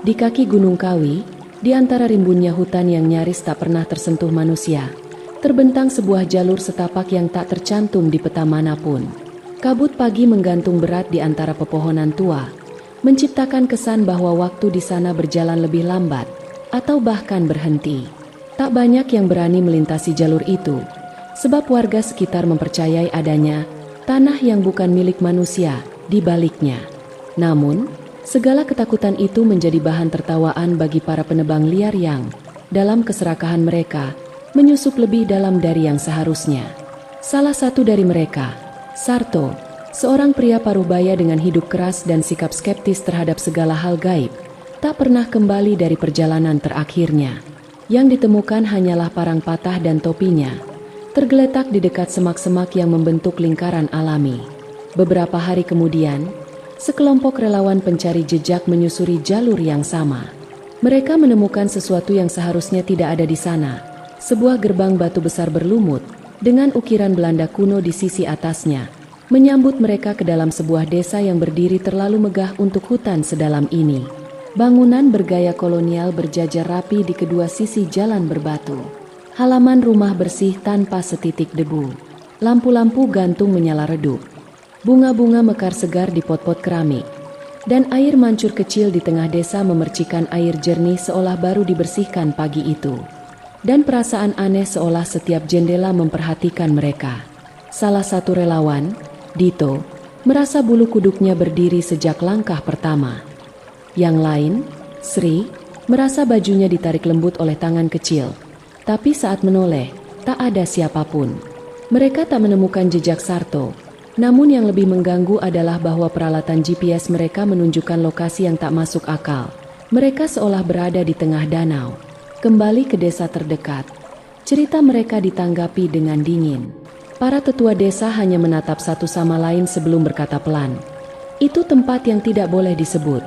Di kaki Gunung Kawi, di antara rimbunnya hutan yang nyaris tak pernah tersentuh manusia, terbentang sebuah jalur setapak yang tak tercantum di peta manapun. Kabut pagi menggantung berat di antara pepohonan tua, menciptakan kesan bahwa waktu di sana berjalan lebih lambat, atau bahkan berhenti. Tak banyak yang berani melintasi jalur itu, sebab warga sekitar mempercayai adanya tanah yang bukan milik manusia di baliknya. Namun, segala ketakutan itu menjadi bahan tertawaan bagi para penebang liar yang, dalam keserakahan mereka, menyusup lebih dalam dari yang seharusnya. Salah satu dari mereka, Sarto, seorang pria paruhbaya dengan hidup keras dan sikap skeptis terhadap segala hal gaib, tak pernah kembali dari perjalanan terakhirnya. Yang ditemukan hanyalah parang patah dan topinya, tergeletak di dekat semak-semak yang membentuk lingkaran alami. Beberapa hari kemudian, sekelompok relawan pencari jejak menyusuri jalur yang sama. Mereka menemukan sesuatu yang seharusnya tidak ada di sana, sebuah gerbang batu besar berlumut, dengan ukiran Belanda kuno di sisi atasnya, menyambut mereka ke dalam sebuah desa yang berdiri terlalu megah untuk hutan sedalam ini. Bangunan bergaya kolonial berjajar rapi di kedua sisi jalan berbatu. Halaman rumah bersih tanpa setitik debu. Lampu-lampu gantung menyala redup. Bunga-bunga mekar segar di pot-pot keramik. Dan air mancur kecil di tengah desa memercikan air jernih seolah baru dibersihkan pagi itu. Dan perasaan aneh seolah setiap jendela memperhatikan mereka. Salah satu relawan, Dito, merasa bulu kuduknya berdiri sejak langkah pertama. Yang lain, Sri, merasa bajunya ditarik lembut oleh tangan kecil. Tapi saat menoleh, tak ada siapapun. Mereka tak menemukan jejak Sarto. Namun yang lebih mengganggu adalah bahwa peralatan GPS mereka menunjukkan lokasi yang tak masuk akal. Mereka seolah berada di tengah danau. Kembali ke desa terdekat. Cerita mereka ditanggapi dengan dingin. Para tetua desa hanya menatap satu sama lain sebelum berkata pelan. Itu tempat yang tidak boleh disebut.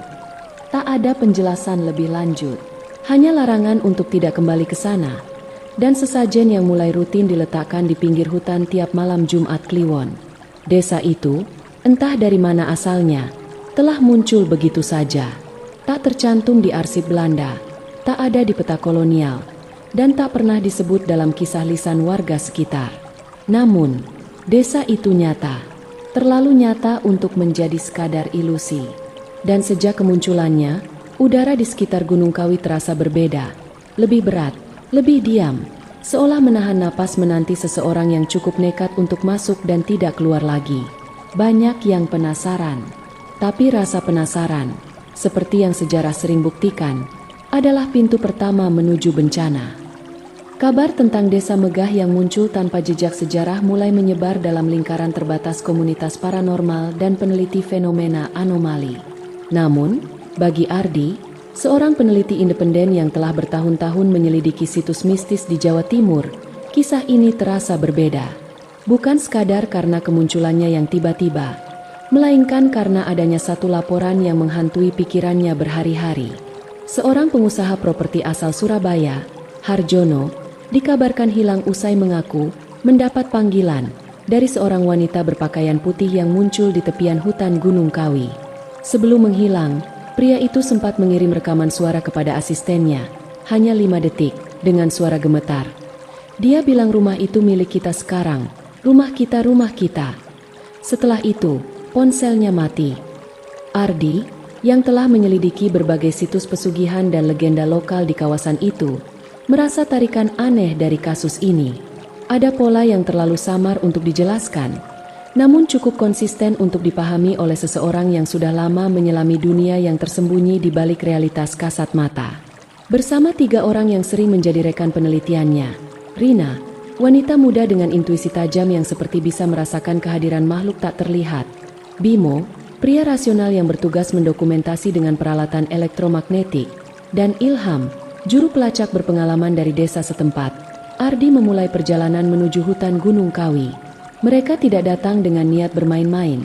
Tak ada penjelasan lebih lanjut. Hanya larangan untuk tidak kembali ke sana. Dan sesajen yang mulai rutin diletakkan di pinggir hutan tiap malam Jumat Kliwon. Desa itu, entah dari mana asalnya, telah muncul begitu saja. Tak tercantum di arsip Belanda. Tak ada di peta kolonial, dan tak pernah disebut dalam kisah lisan warga sekitar. Namun, desa itu nyata, terlalu nyata untuk menjadi sekadar ilusi. Dan sejak kemunculannya, udara di sekitar Gunung Kawi terasa berbeda, lebih berat, lebih diam, seolah menahan napas menanti seseorang yang cukup nekat untuk masuk dan tidak keluar lagi. Banyak yang penasaran, tapi rasa penasaran, seperti yang sejarah sering buktikan, adalah pintu pertama menuju bencana. Kabar tentang desa megah yang muncul tanpa jejak sejarah mulai menyebar dalam lingkaran terbatas komunitas paranormal dan peneliti fenomena anomali. Namun, bagi Ardi, seorang peneliti independen yang telah bertahun-tahun menyelidiki situs mistis di Jawa Timur, kisah ini terasa berbeda. Bukan sekadar karena kemunculannya yang tiba-tiba, melainkan karena adanya satu laporan yang menghantui pikirannya berhari-hari. Seorang pengusaha properti asal Surabaya, Harjono, dikabarkan hilang usai mengaku mendapat panggilan dari seorang wanita berpakaian putih yang muncul di tepian hutan Gunung Kawi. Sebelum menghilang, pria itu sempat mengirim rekaman suara kepada asistennya, hanya 5 detik, dengan suara gemetar. Dia bilang rumah itu milik kita sekarang, rumah kita, rumah kita. Setelah itu, ponselnya mati. Ardi, yang telah menyelidiki berbagai situs pesugihan dan legenda lokal di kawasan itu, merasa tarikan aneh dari kasus ini. Ada pola yang terlalu samar untuk dijelaskan, namun cukup konsisten untuk dipahami oleh seseorang yang sudah lama menyelami dunia yang tersembunyi di balik realitas kasat mata. Bersama 3 orang yang sering menjadi rekan penelitiannya, Rina, wanita muda dengan intuisi tajam yang seperti bisa merasakan kehadiran makhluk tak terlihat, Bimo, pria rasional yang bertugas mendokumentasi dengan peralatan elektromagnetik, dan Ilham, juru pelacak berpengalaman dari desa setempat. Ardi memulai perjalanan menuju hutan Gunung Kawi. Mereka tidak datang dengan niat bermain-main,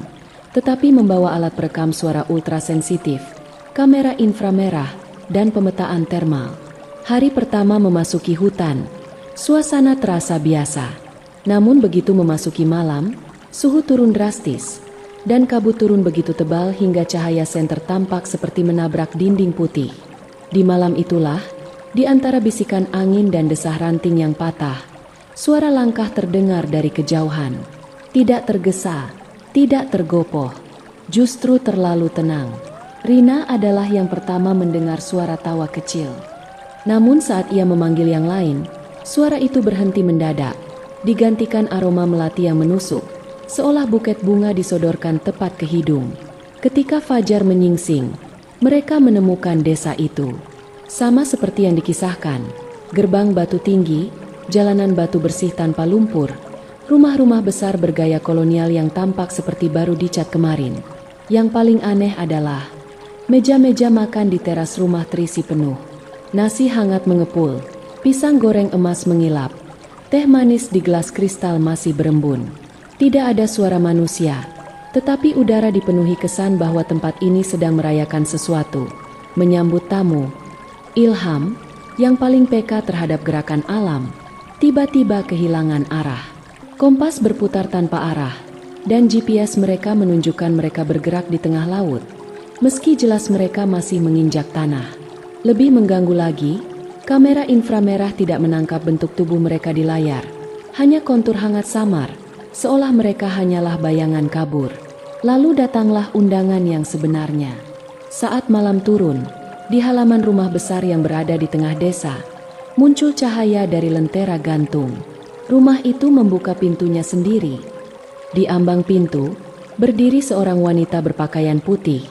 tetapi membawa alat perekam suara ultrasensitif, kamera inframerah, dan pemetaan termal. Hari pertama memasuki hutan, suasana terasa biasa. Namun begitu memasuki malam, suhu turun drastis, dan kabut turun begitu tebal hingga cahaya senter tampak seperti menabrak dinding putih. Di malam itulah, di antara bisikan angin dan desah ranting yang patah, suara langkah terdengar dari kejauhan. Tidak tergesa, tidak tergopoh, justru terlalu tenang. Rina adalah yang pertama mendengar suara tawa kecil. Namun saat ia memanggil yang lain, suara itu berhenti mendadak, digantikan aroma melati yang menusuk, seolah buket bunga disodorkan tepat ke hidung. Ketika fajar menyingsing, mereka menemukan desa itu. Sama seperti yang dikisahkan, gerbang batu tinggi, jalanan batu bersih tanpa lumpur, rumah-rumah besar bergaya kolonial yang tampak seperti baru dicat kemarin. Yang paling aneh adalah meja-meja makan di teras rumah terisi penuh. Nasi hangat mengepul, pisang goreng emas mengilap, teh manis di gelas kristal masih berembun. Tidak ada suara manusia, tetapi udara dipenuhi kesan bahwa tempat ini sedang merayakan sesuatu. Menyambut tamu, Ilham, yang paling peka terhadap gerakan alam, tiba-tiba kehilangan arah. Kompas berputar tanpa arah, dan GPS mereka menunjukkan mereka bergerak di tengah laut. Meski jelas mereka masih menginjak tanah. Lebih mengganggu lagi, kamera inframerah tidak menangkap bentuk tubuh mereka di layar. Hanya kontur hangat samar, seolah mereka hanyalah bayangan kabur. Lalu datanglah undangan yang sebenarnya. Saat malam turun, di halaman rumah besar yang berada di tengah desa, muncul cahaya dari lentera gantung. Rumah itu membuka pintunya sendiri. Di ambang pintu, berdiri seorang wanita berpakaian putih.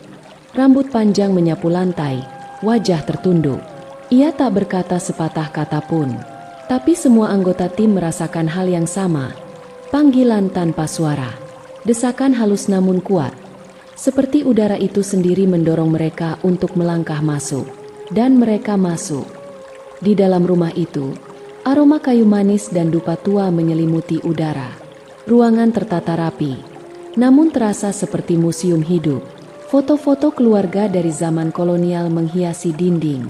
Rambut panjang menyapu lantai, wajah tertunduk. Ia tak berkata sepatah kata pun. Tapi semua anggota tim merasakan hal yang sama. Panggilan tanpa suara. Desakan halus namun kuat. Seperti udara itu sendiri mendorong mereka untuk melangkah masuk. Dan mereka masuk. Di dalam rumah itu, aroma kayu manis dan dupa tua menyelimuti udara. Ruangan tertata rapi, namun terasa seperti museum hidup. Foto-foto keluarga dari zaman kolonial menghiasi dinding.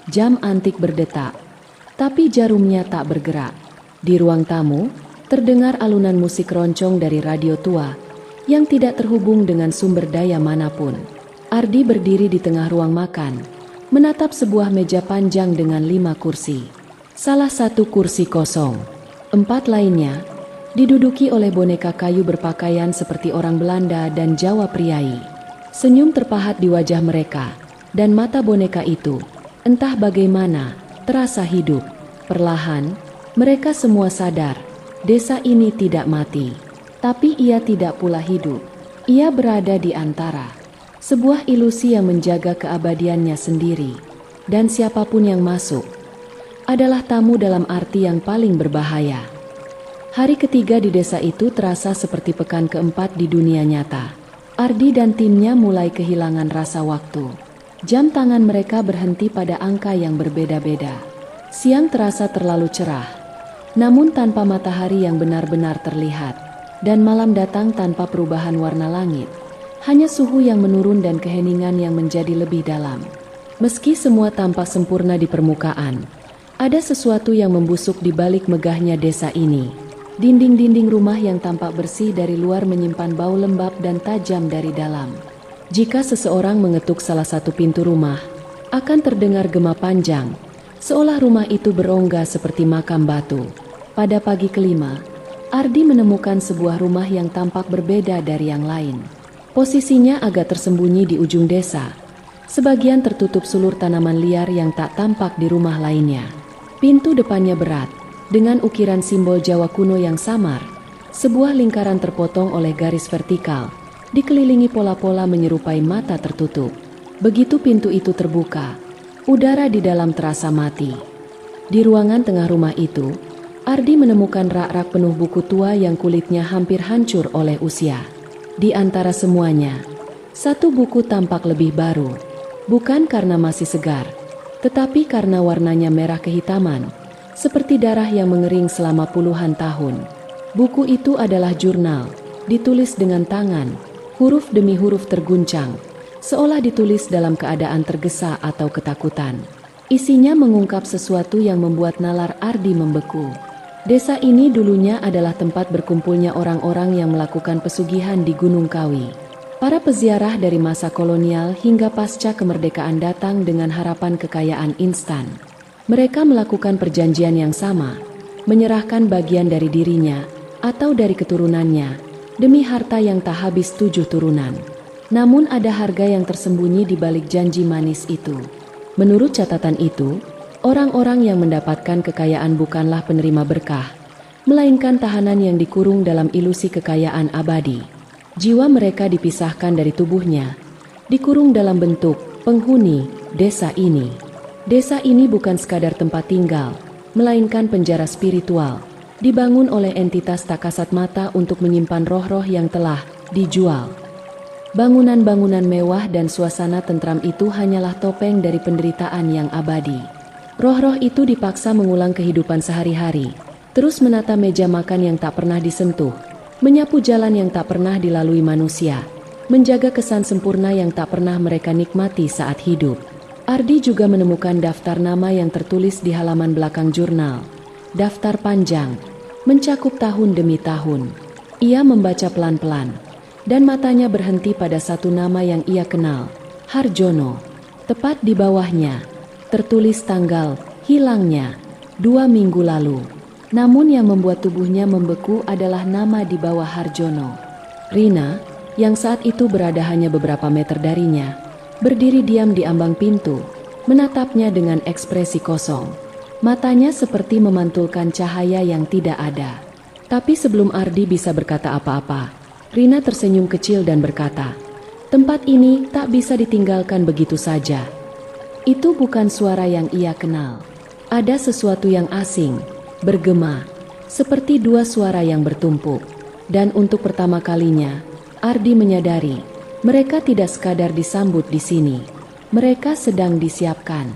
Jam antik berdetak, tapi jarumnya tak bergerak. Di ruang tamu, terdengar alunan musik roncong dari radio tua yang tidak terhubung dengan sumber daya manapun. Ardi berdiri di tengah ruang makan, menatap sebuah meja panjang dengan 5 kursi. Salah satu kursi kosong, 4 lainnya diduduki oleh boneka kayu berpakaian seperti orang Belanda dan Jawa priai. Senyum terpahat di wajah mereka, dan mata boneka itu, entah bagaimana, terasa hidup. Perlahan, mereka semua sadar, desa ini tidak mati. Tapi ia tidak pula hidup. Ia berada di antara sebuah ilusi yang menjaga keabadiannya sendiri. Dan siapapun yang masuk, adalah tamu dalam arti yang paling berbahaya. Hari ketiga di desa itu terasa seperti pekan keempat di dunia nyata. Ardi dan timnya mulai kehilangan rasa waktu. Jam tangan mereka berhenti pada angka yang berbeda-beda. Siang terasa terlalu cerah, namun tanpa matahari yang benar-benar terlihat. Dan malam datang tanpa perubahan warna langit. Hanya suhu yang menurun dan keheningan yang menjadi lebih dalam. Meski semua tampak sempurna di permukaan, ada sesuatu yang membusuk di balik megahnya desa ini. Dinding-dinding rumah yang tampak bersih dari luar menyimpan bau lembab dan tajam dari dalam. Jika seseorang mengetuk salah satu pintu rumah, akan terdengar gema panjang, seolah rumah itu berongga seperti makam batu. Pada pagi kelima, Ardi menemukan sebuah rumah yang tampak berbeda dari yang lain. Posisinya agak tersembunyi di ujung desa. Sebagian tertutup sulur tanaman liar yang tak tampak di rumah lainnya. Pintu depannya berat, dengan ukiran simbol Jawa kuno yang samar. Sebuah lingkaran terpotong oleh garis vertikal, dikelilingi pola-pola menyerupai mata tertutup. Begitu pintu itu terbuka, udara di dalam terasa mati. Di ruangan tengah rumah itu, Ardi menemukan rak-rak penuh buku tua yang kulitnya hampir hancur oleh usia. Di antara semuanya, satu buku tampak lebih baru. Bukan karena masih segar, tetapi karena warnanya merah kehitaman, seperti darah yang mengering selama puluhan tahun. Buku itu adalah jurnal, ditulis dengan tangan, huruf demi huruf terguncang, seolah ditulis dalam keadaan tergesa atau ketakutan. Isinya mengungkap sesuatu yang membuat nalar Ardi membeku. Desa ini dulunya adalah tempat berkumpulnya orang-orang yang melakukan pesugihan di Gunung Kawi. Para peziarah dari masa kolonial hingga pasca kemerdekaan datang dengan harapan kekayaan instan. Mereka melakukan perjanjian yang sama, menyerahkan bagian dari dirinya atau dari keturunannya demi harta yang tak habis 7 turunan. Namun ada harga yang tersembunyi di balik janji manis itu. Menurut catatan itu, orang-orang yang mendapatkan kekayaan bukanlah penerima berkah, melainkan tahanan yang dikurung dalam ilusi kekayaan abadi. Jiwa mereka dipisahkan dari tubuhnya, dikurung dalam bentuk penghuni desa ini. Desa ini bukan sekadar tempat tinggal, melainkan penjara spiritual, dibangun oleh entitas tak kasat mata untuk menyimpan roh-roh yang telah dijual. Bangunan-bangunan mewah dan suasana tentram itu hanyalah topeng dari penderitaan yang abadi. Roh-roh itu dipaksa mengulang kehidupan sehari-hari, terus menata meja makan yang tak pernah disentuh, menyapu jalan yang tak pernah dilalui manusia, menjaga kesan sempurna yang tak pernah mereka nikmati saat hidup. Ardi juga menemukan daftar nama yang tertulis di halaman belakang jurnal. Daftar panjang, mencakup tahun demi tahun. Ia membaca pelan-pelan, dan matanya berhenti pada satu nama yang ia kenal, Harjono. Tepat di bawahnya, tertulis tanggal hilangnya 2 minggu lalu. Namun yang membuat tubuhnya membeku adalah nama di bawah Harjono. Rina, yang saat itu berada hanya beberapa meter darinya, berdiri diam di ambang pintu, menatapnya dengan ekspresi kosong. Matanya seperti memantulkan cahaya yang tidak ada. Tapi sebelum Ardi bisa berkata apa-apa, Rina tersenyum kecil dan berkata, "Tempat ini tak bisa ditinggalkan begitu saja." Itu bukan suara yang ia kenal. Ada sesuatu yang asing, bergema, seperti dua suara yang bertumpuk. Dan untuk pertama kalinya, Ardi menyadari, mereka tidak sekadar disambut di sini. Mereka sedang disiapkan.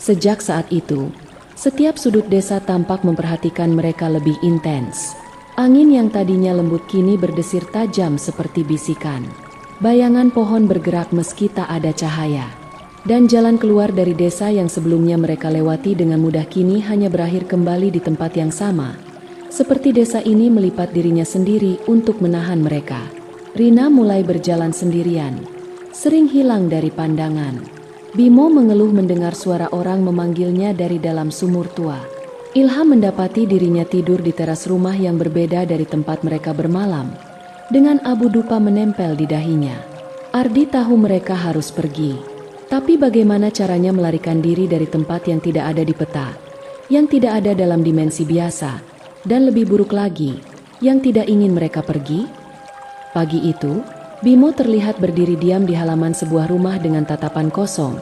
Sejak saat itu, setiap sudut desa tampak memperhatikan mereka lebih intens. Angin yang tadinya lembut kini berdesir tajam seperti bisikan. Bayangan pohon bergerak meski tak ada cahaya. Dan jalan keluar dari desa yang sebelumnya mereka lewati dengan mudah kini hanya berakhir kembali di tempat yang sama. Seperti desa ini melipat dirinya sendiri untuk menahan mereka. Rina mulai berjalan sendirian, sering hilang dari pandangan. Bimo mengeluh mendengar suara orang memanggilnya dari dalam sumur tua. Ilham mendapati dirinya tidur di teras rumah yang berbeda dari tempat mereka bermalam, dengan abu dupa menempel di dahinya. Ardi tahu mereka harus pergi. Tapi bagaimana caranya melarikan diri dari tempat yang tidak ada di peta, yang tidak ada dalam dimensi biasa, dan lebih buruk lagi, yang tidak ingin mereka pergi? Pagi itu, Bimo terlihat berdiri diam di halaman sebuah rumah dengan tatapan kosong,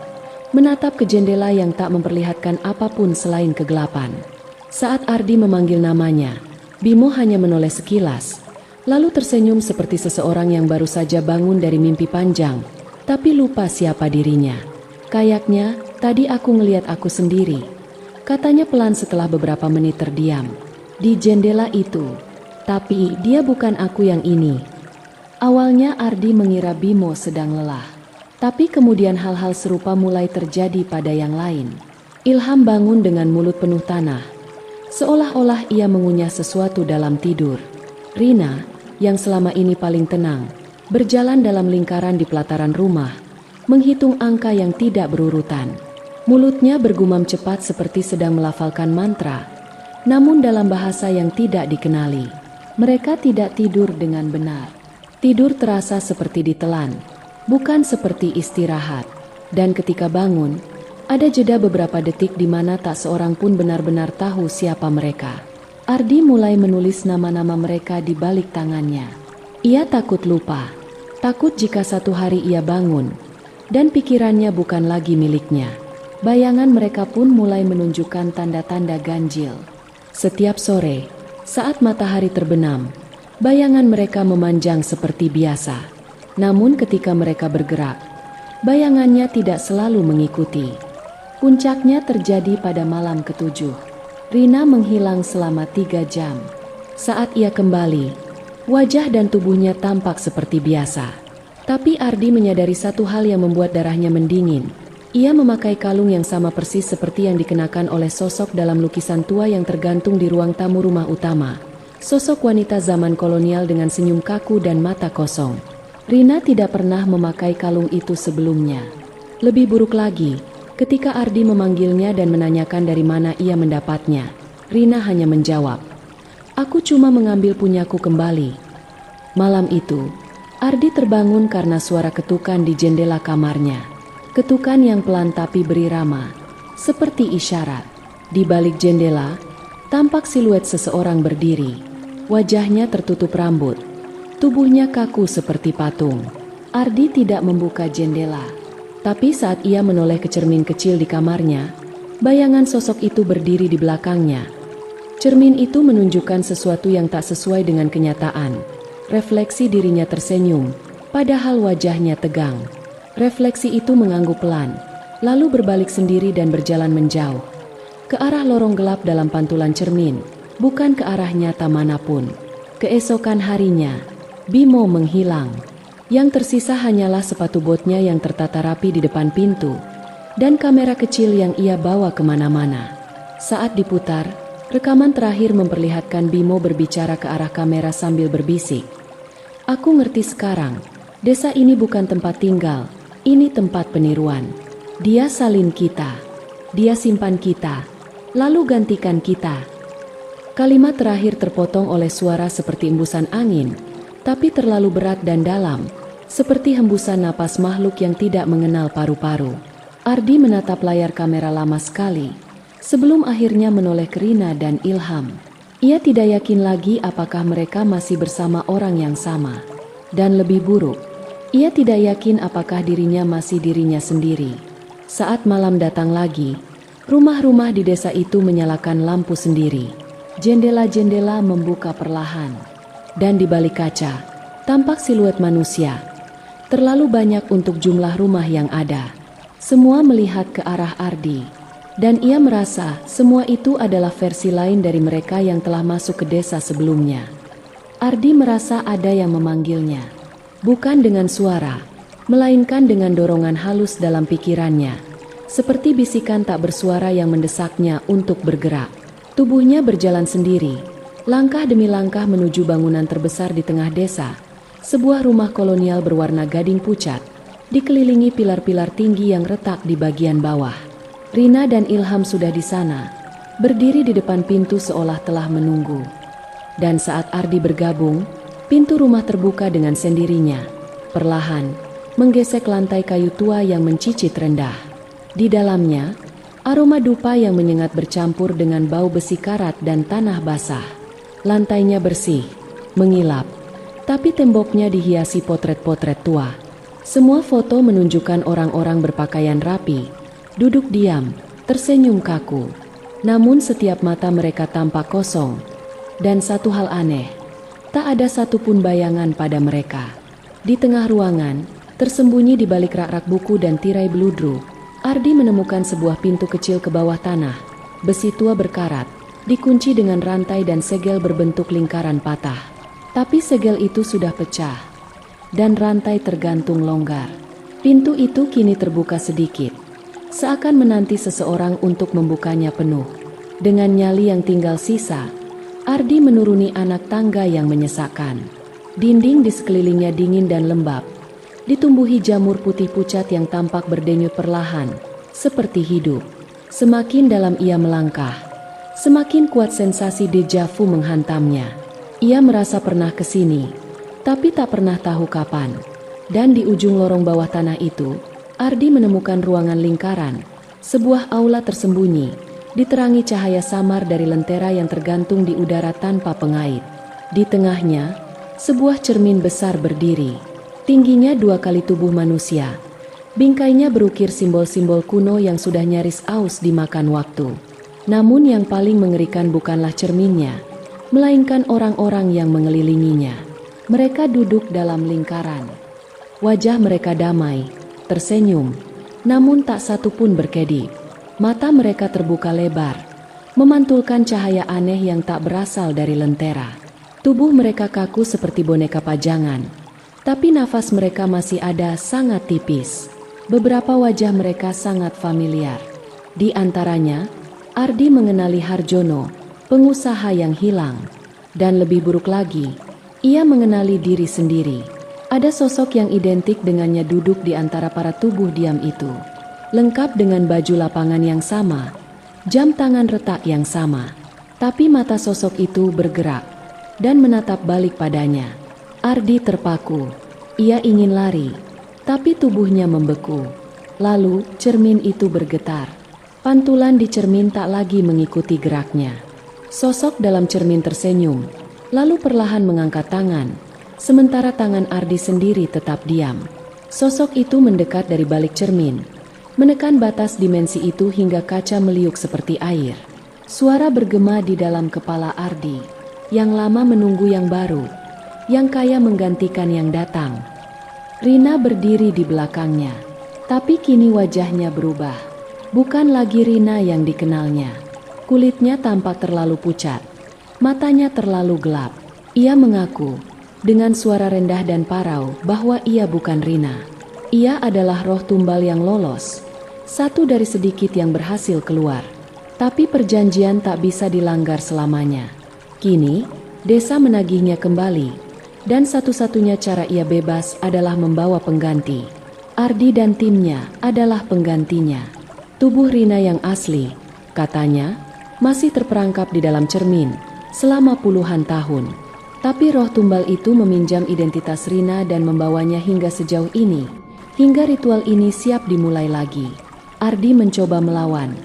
menatap ke jendela yang tak memperlihatkan apapun selain kegelapan. Saat Ardi memanggil namanya, Bimo hanya menoleh sekilas, lalu tersenyum seperti seseorang yang baru saja bangun dari mimpi panjang, tapi lupa siapa dirinya. "Kayaknya, tadi aku ngeliat aku sendiri," katanya pelan setelah beberapa menit terdiam. "Di jendela itu. Tapi dia bukan aku yang ini." Awalnya Ardi mengira Bimo sedang lelah. Tapi kemudian hal-hal serupa mulai terjadi pada yang lain. Ilham bangun dengan mulut penuh tanah, seolah-olah ia mengunyah sesuatu dalam tidur. Rina, yang selama ini paling tenang, berjalan dalam lingkaran di pelataran rumah, menghitung angka yang tidak berurutan. Mulutnya bergumam cepat seperti sedang melafalkan mantra, namun dalam bahasa yang tidak dikenali. Mereka tidak tidur dengan benar. Tidur terasa seperti ditelan, bukan seperti istirahat. Dan ketika bangun, ada jeda beberapa detik di mana tak seorang pun benar-benar tahu siapa mereka. Ardi mulai menulis nama-nama mereka di balik tangannya. Ia takut lupa. Takut jika satu hari ia bangun, dan pikirannya bukan lagi miliknya. Bayangan mereka pun mulai menunjukkan tanda-tanda ganjil. Setiap sore, saat matahari terbenam, bayangan mereka memanjang seperti biasa. Namun ketika mereka bergerak, bayangannya tidak selalu mengikuti. Puncaknya terjadi pada malam ketujuh. Rina menghilang selama 3 jam. Saat ia kembali, wajah dan tubuhnya tampak seperti biasa. Tapi Ardi menyadari satu hal yang membuat darahnya mendingin. Ia memakai kalung yang sama persis seperti yang dikenakan oleh sosok dalam lukisan tua yang tergantung di ruang tamu rumah utama. Sosok wanita zaman kolonial dengan senyum kaku dan mata kosong. Rina tidak pernah memakai kalung itu sebelumnya. Lebih buruk lagi, ketika Ardi memanggilnya dan menanyakan dari mana ia mendapatnya, Rina hanya menjawab, "Aku cuma mengambil punyaku kembali." Malam itu, Ardi terbangun karena suara ketukan di jendela kamarnya. Ketukan yang pelan tapi berirama, seperti isyarat. Di balik jendela, tampak siluet seseorang berdiri. Wajahnya tertutup rambut. Tubuhnya kaku seperti patung. Ardi tidak membuka jendela. Tapi saat ia menoleh ke cermin kecil di kamarnya, bayangan sosok itu berdiri di belakangnya. Cermin itu menunjukkan sesuatu yang tak sesuai dengan kenyataan. Refleksi dirinya tersenyum, padahal wajahnya tegang. Refleksi itu mengangguk pelan, lalu berbalik sendiri dan berjalan menjauh. Ke arah lorong gelap dalam pantulan cermin, bukan ke arah nyata manapun. Keesokan harinya, Bimo menghilang. Yang tersisa hanyalah sepatu botnya yang tertata rapi di depan pintu, dan kamera kecil yang ia bawa kemana-mana. Saat diputar, rekaman terakhir memperlihatkan Bimo berbicara ke arah kamera sambil berbisik. "Aku ngerti sekarang, desa ini bukan tempat tinggal, ini tempat peniruan. Dia salin kita, dia simpan kita, lalu gantikan kita." Kalimat terakhir terpotong oleh suara seperti embusan angin, tapi terlalu berat dan dalam, seperti hembusan napas makhluk yang tidak mengenal paru-paru. Ardi menatap layar kamera lama sekali, sebelum akhirnya menoleh ke Rina dan Ilham. Ia tidak yakin lagi apakah mereka masih bersama orang yang sama. Dan lebih buruk, ia tidak yakin apakah dirinya masih dirinya sendiri. Saat malam datang lagi, rumah-rumah di desa itu menyalakan lampu sendiri. Jendela-jendela membuka perlahan. Dan di balik kaca, tampak siluet manusia. Terlalu banyak untuk jumlah rumah yang ada. Semua melihat ke arah Ardi. Dan ia merasa semua itu adalah versi lain dari mereka yang telah masuk ke desa sebelumnya. Ardi merasa ada yang memanggilnya. Bukan dengan suara, melainkan dengan dorongan halus dalam pikirannya. Seperti bisikan tak bersuara yang mendesaknya untuk bergerak. Tubuhnya berjalan sendiri. Langkah demi langkah menuju bangunan terbesar di tengah desa, sebuah rumah kolonial berwarna gading pucat, dikelilingi pilar-pilar tinggi yang retak di bagian bawah. Rina dan Ilham sudah di sana, berdiri di depan pintu seolah telah menunggu. Dan saat Ardi bergabung, pintu rumah terbuka dengan sendirinya, perlahan, menggesek lantai kayu tua yang mencicit rendah. Di dalamnya, aroma dupa yang menyengat bercampur dengan bau besi karat dan tanah basah. Lantainya bersih, mengilap, tapi temboknya dihiasi potret-potret tua. Semua foto menunjukkan orang-orang berpakaian rapi, duduk diam, tersenyum kaku. Namun setiap mata mereka tampak kosong. Dan satu hal aneh, tak ada satupun bayangan pada mereka. Di tengah ruangan, tersembunyi di balik rak-rak buku dan tirai beludru, Ardi menemukan sebuah pintu kecil ke bawah tanah, besi tua berkarat, dikunci dengan rantai dan segel berbentuk lingkaran patah. Tapi segel itu sudah pecah, dan rantai tergantung longgar. Pintu itu kini terbuka sedikit, seakan menanti seseorang untuk membukanya penuh. Dengan nyali yang tinggal sisa, Ardi menuruni anak tangga yang menyesakkan. Dinding di sekelilingnya dingin dan lembab, ditumbuhi jamur putih pucat yang tampak berdenyut perlahan, seperti hidup. Semakin dalam ia melangkah, semakin kuat sensasi deja vu menghantamnya. Ia merasa pernah ke sini, tapi tak pernah tahu kapan. Dan di ujung lorong bawah tanah itu, Ardi menemukan ruangan lingkaran, sebuah aula tersembunyi, diterangi cahaya samar dari lentera yang tergantung di udara tanpa pengait. Di tengahnya, sebuah cermin besar berdiri, tingginya 2 kali tubuh manusia. Bingkainya berukir simbol-simbol kuno yang sudah nyaris aus dimakan waktu. Namun yang paling mengerikan bukanlah cerminnya, melainkan orang-orang yang mengelilinginya. Mereka duduk dalam lingkaran. Wajah mereka damai, tersenyum, namun tak satu pun berkedip. Mata mereka terbuka lebar, memantulkan cahaya aneh yang tak berasal dari lentera. Tubuh mereka kaku seperti boneka pajangan, tapi nafas mereka masih ada sangat tipis. Beberapa wajah mereka sangat familiar. Di antaranya, Ardi mengenali Harjono, pengusaha yang hilang. Dan lebih buruk lagi, ia mengenali diri sendiri. Ada sosok yang identik dengannya duduk di antara para tubuh diam itu. Lengkap dengan baju lapangan yang sama, jam tangan retak yang sama. Tapi mata sosok itu bergerak dan menatap balik padanya. Ardi terpaku. Ia ingin lari, tapi tubuhnya membeku. Lalu cermin itu bergetar. Pantulan di cermin tak lagi mengikuti geraknya. Sosok dalam cermin tersenyum, lalu perlahan mengangkat tangan, sementara tangan Ardi sendiri tetap diam. Sosok itu mendekat dari balik cermin, menekan batas dimensi itu hingga kaca meliuk seperti air. Suara bergema di dalam kepala Ardi, yang lama menunggu yang baru, yang kaya menggantikan yang datang. Rina berdiri di belakangnya, tapi kini wajahnya berubah. Bukan lagi Rina yang dikenalnya. Kulitnya tampak terlalu pucat, matanya terlalu gelap. Ia mengaku dengan suara rendah dan parau bahwa ia bukan Rina. Ia adalah roh tumbal yang lolos, satu dari sedikit yang berhasil keluar. Tapi perjanjian tak bisa dilanggar selamanya. Kini, desa menagihnya kembali, dan satu-satunya cara ia bebas adalah membawa pengganti. Ardi dan timnya adalah penggantinya. Tubuh Rina yang asli, katanya, masih terperangkap di dalam cermin selama puluhan tahun. Tapi roh tumbal itu meminjam identitas Rina dan membawanya hingga sejauh ini, hingga ritual ini siap dimulai lagi. Ardi mencoba melawan,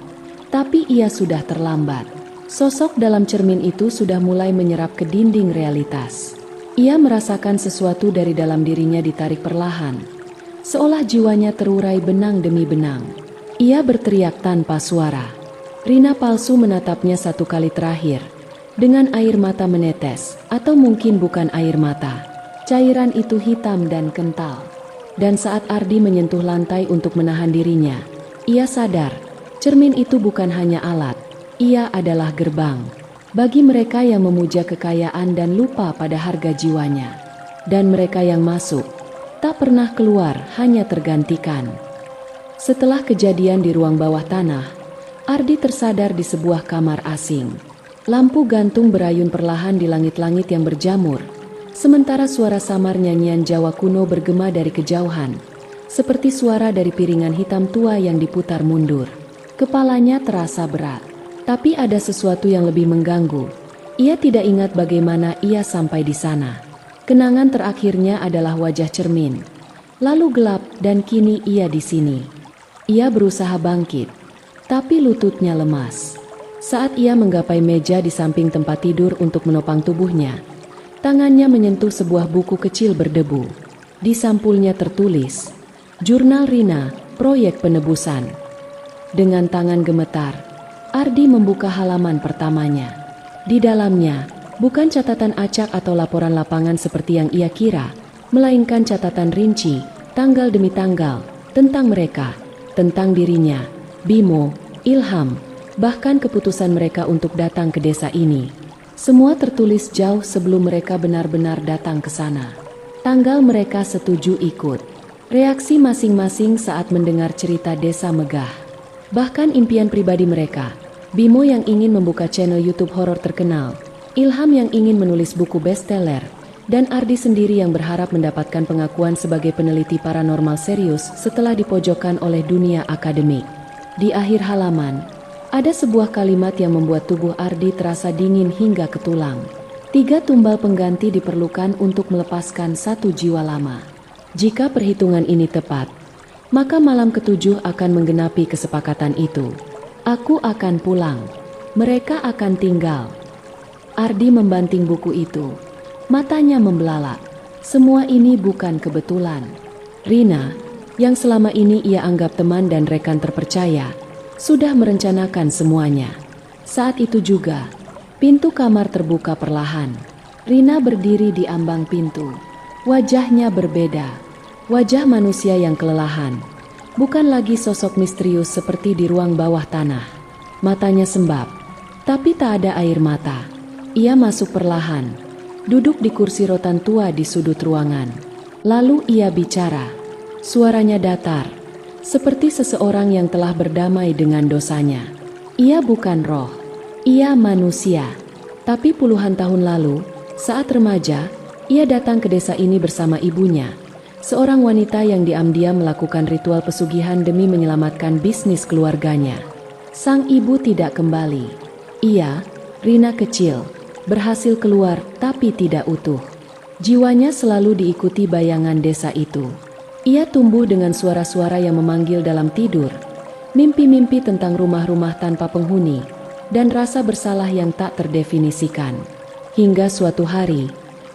tapi ia sudah terlambat. Sosok dalam cermin itu sudah mulai menyerap ke dinding realitas. Ia merasakan sesuatu dari dalam dirinya ditarik perlahan, seolah jiwanya terurai benang demi benang. Ia berteriak tanpa suara. Rina palsu menatapnya satu kali terakhir, dengan air mata menetes, atau mungkin bukan air mata. Cairan itu hitam dan kental. Dan saat Ardi menyentuh lantai untuk menahan dirinya, ia sadar, cermin itu bukan hanya alat, ia adalah gerbang. Bagi mereka yang memuja kekayaan dan lupa pada harga jiwanya. Dan mereka yang masuk, tak pernah keluar, hanya tergantikan. Setelah kejadian di ruang bawah tanah, Ardi tersadar di sebuah kamar asing. Lampu gantung berayun perlahan di langit-langit yang berjamur, sementara suara samar nyanyian Jawa kuno bergema dari kejauhan, seperti suara dari piringan hitam tua yang diputar mundur. Kepalanya terasa berat, tapi ada sesuatu yang lebih mengganggu. Ia tidak ingat bagaimana ia sampai di sana. Kenangan terakhirnya adalah wajah cermin, lalu gelap dan kini ia di sini. Ia berusaha bangkit, tapi lututnya lemas. Saat ia menggapai meja di samping tempat tidur untuk menopang tubuhnya, tangannya menyentuh sebuah buku kecil berdebu. Di sampulnya tertulis, Jurnal Rina, Proyek Penebusan. Dengan tangan gemetar, Ardi membuka halaman pertamanya. Di dalamnya, bukan catatan acak atau laporan lapangan seperti yang ia kira, melainkan catatan rinci, tanggal demi tanggal, tentang mereka, tentang dirinya, Bimo, Ilham, bahkan keputusan mereka untuk datang ke desa ini. Semua tertulis jauh sebelum mereka benar-benar datang ke sana. Tanggal mereka setuju ikut. Reaksi masing-masing saat mendengar cerita desa megah. Bahkan impian pribadi mereka, Bimo yang ingin membuka channel YouTube horor terkenal, Ilham yang ingin menulis buku bestseller, dan Ardi sendiri yang berharap mendapatkan pengakuan sebagai peneliti paranormal serius setelah dipojokkan oleh dunia akademik. Di akhir halaman, ada sebuah kalimat yang membuat tubuh Ardi terasa dingin hingga ke tulang. 3 tumbal pengganti diperlukan untuk melepaskan satu jiwa lama. Jika perhitungan ini tepat, maka malam ke-7 akan menggenapi kesepakatan itu. Aku akan pulang. Mereka akan tinggal. Ardi membanting buku itu. Matanya membelalak. Semua ini bukan kebetulan. Rina, yang selama ini ia anggap teman dan rekan terpercaya, sudah merencanakan semuanya. Saat itu juga, pintu kamar terbuka perlahan. Rina berdiri di ambang pintu. Wajahnya berbeda. Wajah manusia yang kelelahan, bukan lagi sosok misterius seperti di ruang bawah tanah. Matanya sembab, tapi tak ada air mata. Ia masuk perlahan, duduk di kursi rotan tua di sudut ruangan. Lalu ia bicara, suaranya datar, seperti seseorang yang telah berdamai dengan dosanya. Ia bukan roh, ia manusia. Tapi puluhan tahun lalu, saat remaja, Ia datang ke desa ini bersama ibunya, seorang wanita yang diam-diam melakukan ritual pesugihan demi menyelamatkan bisnis keluarganya. Sang ibu tidak kembali. Ia, Rina kecil, berhasil keluar tapi tidak utuh. Jiwanya selalu diikuti bayangan desa itu. Ia tumbuh dengan suara-suara yang memanggil dalam tidur, mimpi-mimpi tentang rumah-rumah tanpa penghuni, dan rasa bersalah yang tak terdefinisikan. Hingga suatu hari,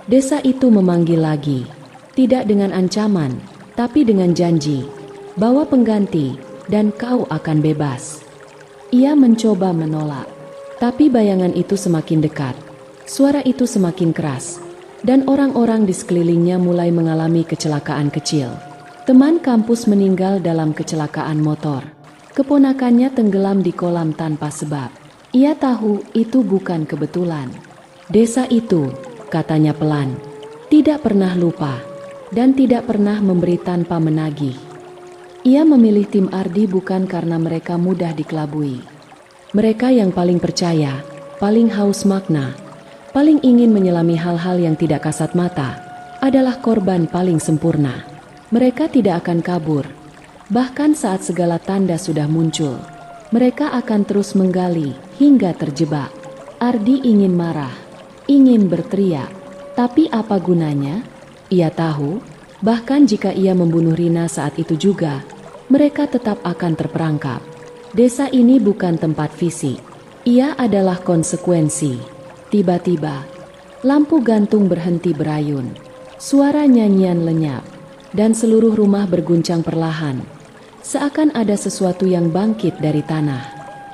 desa itu memanggil lagi, tidak dengan ancaman, tapi dengan janji, bawa pengganti, dan kau akan bebas. Ia mencoba menolak, tapi bayangan itu semakin dekat, suara itu semakin keras, dan orang-orang di sekelilingnya mulai mengalami kecelakaan kecil. Teman kampus meninggal dalam kecelakaan motor. Keponakannya tenggelam di kolam tanpa sebab. Ia tahu itu bukan kebetulan. Desa itu, katanya pelan, tidak pernah lupa dan tidak pernah memberi tanpa menagih. Ia memilih tim Ardi bukan karena mereka mudah dikelabui. Mereka yang paling percaya, paling haus makna, paling ingin menyelami hal-hal yang tidak kasat mata, adalah korban paling sempurna. Mereka tidak akan kabur. Bahkan saat segala tanda sudah muncul, mereka akan terus menggali hingga terjebak. Ardi ingin marah, ingin berteriak, tapi apa gunanya? Ia tahu, bahkan jika ia membunuh Rina saat itu juga, mereka tetap akan terperangkap. Desa ini bukan tempat fisik, ia adalah konsekuensi. Tiba-tiba, lampu gantung berhenti berayun, suara nyanyian lenyap, dan seluruh rumah berguncang perlahan. Seakan ada sesuatu yang bangkit dari tanah.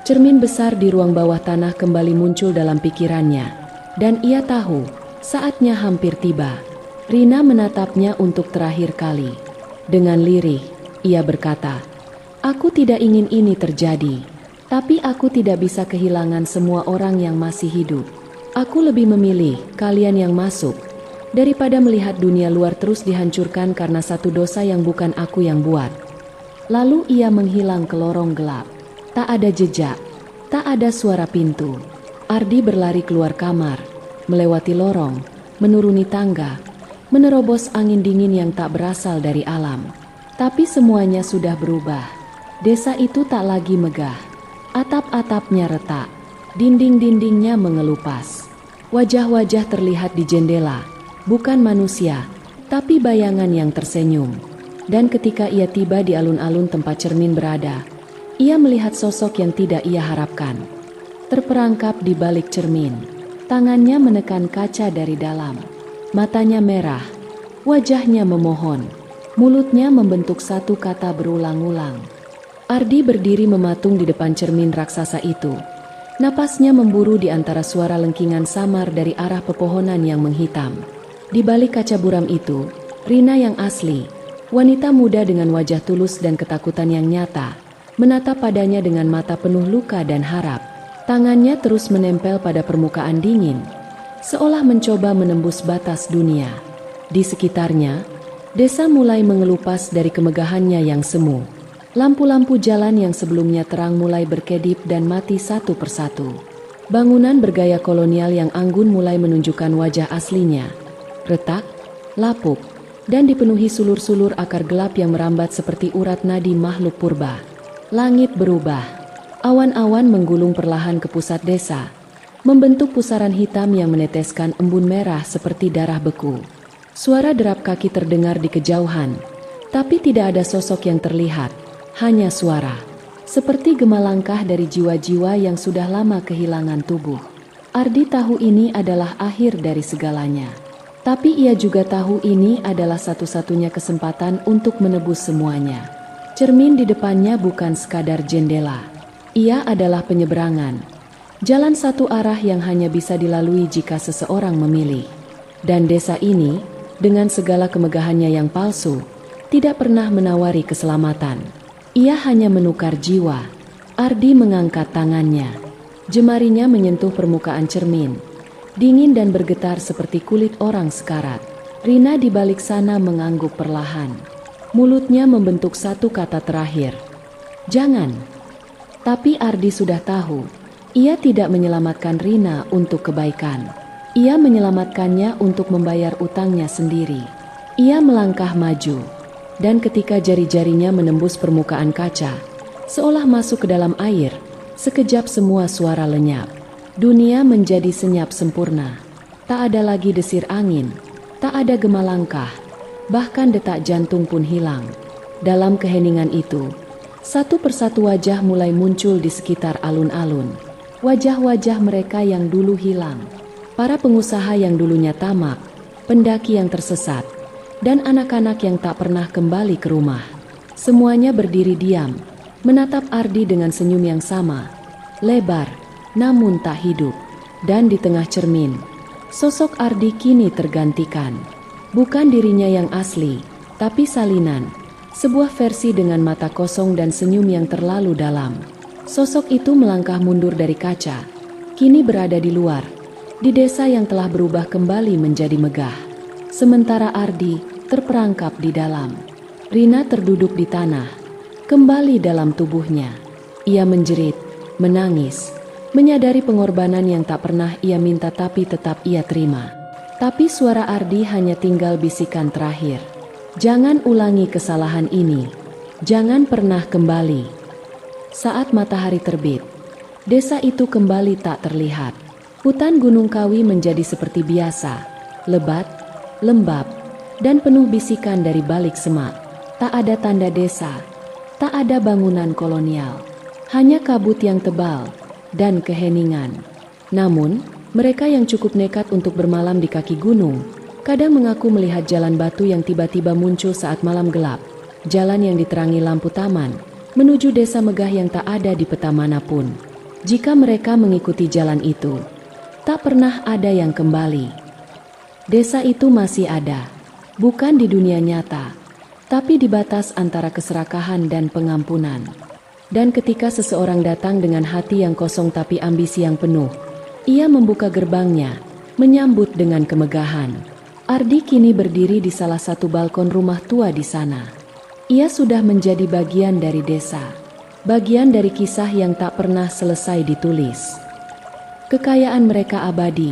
Cermin besar di ruang bawah tanah kembali muncul dalam pikirannya, dan ia tahu saatnya hampir tiba. Rina menatapnya untuk terakhir kali. Dengan lirih, ia berkata, "Aku tidak ingin ini terjadi, tapi aku tidak bisa kehilangan semua orang yang masih hidup. Aku lebih memilih kalian yang masuk, daripada melihat dunia luar terus dihancurkan karena satu dosa yang bukan aku yang buat." Lalu ia menghilang ke lorong gelap. Tak ada jejak, tak ada suara pintu. Ardi berlari keluar kamar, melewati lorong, menuruni tangga, menerobos angin dingin yang tak berasal dari alam. Tapi semuanya sudah berubah. Desa itu tak lagi megah. Atap-atapnya retak, dinding-dindingnya mengelupas. Wajah-wajah terlihat di jendela, bukan manusia, tapi bayangan yang tersenyum. Dan ketika ia tiba di alun-alun tempat cermin berada, ia melihat sosok yang tidak ia harapkan. Terperangkap di balik cermin, tangannya menekan kaca dari dalam. Matanya merah, wajahnya memohon, mulutnya membentuk satu kata berulang-ulang. Ardi berdiri mematung di depan cermin raksasa itu. Napasnya memburu di antara suara lengkingan samar dari arah pepohonan yang menghitam. Di balik kaca buram itu, Rina yang asli, wanita muda dengan wajah tulus dan ketakutan yang nyata, menatap padanya dengan mata penuh luka dan harap. Tangannya terus menempel pada permukaan dingin, seolah mencoba menembus batas dunia. Di sekitarnya, desa mulai mengelupas dari kemegahannya yang semu. Lampu-lampu jalan yang sebelumnya terang mulai berkedip dan mati satu persatu. Bangunan bergaya kolonial yang anggun mulai menunjukkan wajah aslinya. Retak, lapuk, dan dipenuhi sulur-sulur akar gelap yang merambat seperti urat nadi makhluk purba. Langit berubah. Awan-awan menggulung perlahan ke pusat desa, membentuk pusaran hitam yang meneteskan embun merah seperti darah beku. Suara derap kaki terdengar di kejauhan, tapi tidak ada sosok yang terlihat, hanya suara. Seperti gema langkah dari jiwa-jiwa yang sudah lama kehilangan tubuh. Ardi tahu ini adalah akhir dari segalanya. Tapi ia juga tahu ini adalah satu-satunya kesempatan untuk menebus semuanya. Cermin di depannya bukan sekadar jendela. Ia adalah penyeberangan. Jalan satu arah yang hanya bisa dilalui jika seseorang memilih. Dan desa ini, dengan segala kemegahannya yang palsu, tidak pernah menawari keselamatan. Ia hanya menukar jiwa. Ardi mengangkat tangannya. Jemarinya menyentuh permukaan cermin. Dingin dan bergetar seperti kulit orang sekarat. Rina di balik sana mengangguk perlahan. Mulutnya membentuk satu kata terakhir. Jangan. Tapi Ardi sudah tahu, ia tidak menyelamatkan Rina untuk kebaikan. Ia menyelamatkannya untuk membayar utangnya sendiri. Ia melangkah maju, dan ketika jari-jarinya menembus permukaan kaca, seolah masuk ke dalam air, sekejap semua suara lenyap. Dunia menjadi senyap sempurna. Tak ada lagi desir angin, tak ada gema langkah, bahkan detak jantung pun hilang. Dalam keheningan itu, satu persatu wajah mulai muncul di sekitar alun-alun. Wajah-wajah mereka yang dulu hilang. Para pengusaha yang dulunya tamak, pendaki yang tersesat, dan anak-anak yang tak pernah kembali ke rumah. Semuanya berdiri diam, menatap Ardi dengan senyum yang sama, lebar, namun tak hidup. Dan di tengah cermin, sosok Ardi kini tergantikan. Bukan dirinya yang asli, tapi salinan. Sebuah versi dengan mata kosong dan senyum yang terlalu dalam. Sosok itu melangkah mundur dari kaca, kini berada di luar, di desa yang telah berubah kembali menjadi megah. Sementara Ardi terperangkap di dalam. Rina terduduk di tanah, kembali dalam tubuhnya. Ia menjerit, menangis, menyadari pengorbanan yang tak pernah ia minta tapi tetap ia terima. Tapi suara Ardi hanya tinggal bisikan terakhir. Jangan ulangi kesalahan ini. Jangan pernah kembali. Saat matahari terbit, desa itu kembali tak terlihat. Hutan Gunung Kawi menjadi seperti biasa, lebat, lembab, dan penuh bisikan dari balik semak. Tak ada tanda desa, tak ada bangunan kolonial, hanya kabut yang tebal dan keheningan. Namun, mereka yang cukup nekat untuk bermalam di kaki gunung, kadang mengaku melihat jalan batu yang tiba-tiba muncul saat malam gelap. Jalan yang diterangi lampu taman, menuju desa megah yang tak ada di peta manapun. Jika mereka mengikuti jalan itu, tak pernah ada yang kembali. Desa itu masih ada, bukan di dunia nyata, tapi di batas antara keserakahan dan pengampunan. Dan ketika seseorang datang dengan hati yang kosong tapi ambisi yang penuh, ia membuka gerbangnya, menyambut dengan kemegahan. Ardi kini berdiri di salah satu balkon rumah tua di sana. Ia sudah menjadi bagian dari desa, bagian dari kisah yang tak pernah selesai ditulis. Kekayaan mereka abadi,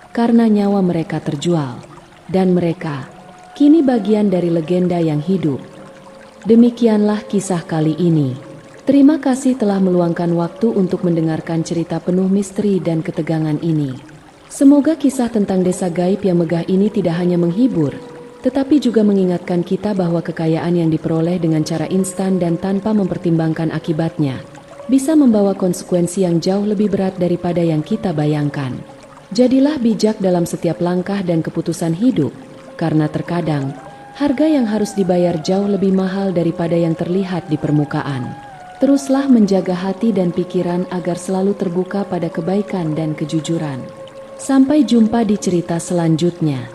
karena nyawa mereka terjual, dan mereka kini bagian dari legenda yang hidup. Demikianlah kisah kali ini. Terima kasih telah meluangkan waktu untuk mendengarkan cerita penuh misteri dan ketegangan ini. Semoga kisah tentang desa gaib yang megah ini tidak hanya menghibur, tetapi juga mengingatkan kita bahwa kekayaan yang diperoleh dengan cara instan dan tanpa mempertimbangkan akibatnya, bisa membawa konsekuensi yang jauh lebih berat daripada yang kita bayangkan. Jadilah bijak dalam setiap langkah dan keputusan hidup, karena terkadang, harga yang harus dibayar jauh lebih mahal daripada yang terlihat di permukaan. Teruslah menjaga hati dan pikiran agar selalu terbuka pada kebaikan dan kejujuran. Sampai jumpa di cerita selanjutnya.